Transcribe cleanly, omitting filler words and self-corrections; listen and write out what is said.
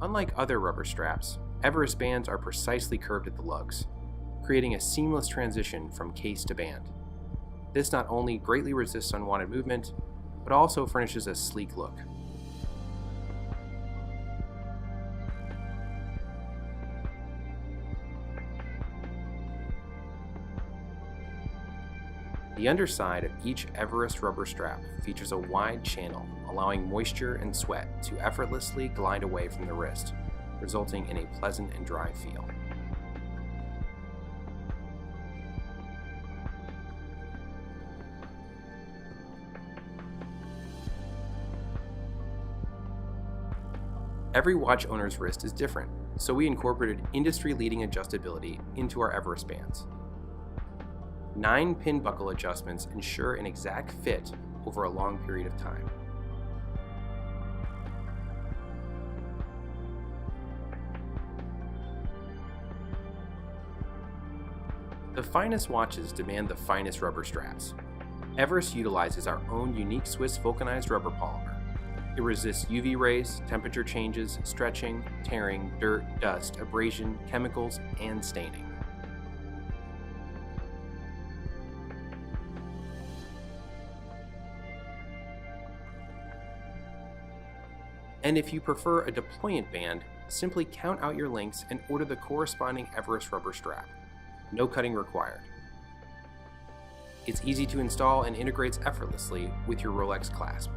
Unlike other rubber straps, Everest bands are precisely curved at the lugs, creating a seamless transition from case to band. This not only greatly resists unwanted movement, but also furnishes a sleek look. The underside of each Everest rubber strap features a wide channel, allowing moisture and sweat to effortlessly glide away from the wrist, resulting in a pleasant and dry feel. Every watch owner's wrist is different, so we incorporated industry-leading adjustability into our Everest bands. 9 pin buckle adjustments ensure an exact fit over a long period of time. The finest watches demand the finest rubber straps. Everest utilizes our own unique Swiss vulcanized rubber polymer. It resists UV rays, temperature changes, stretching, tearing, dirt, dust, abrasion, chemicals, and staining. And if you prefer a deployant band, simply count out your links and order the corresponding Everest rubber strap. No cutting required. It's easy to install and integrates effortlessly with your Rolex clasp.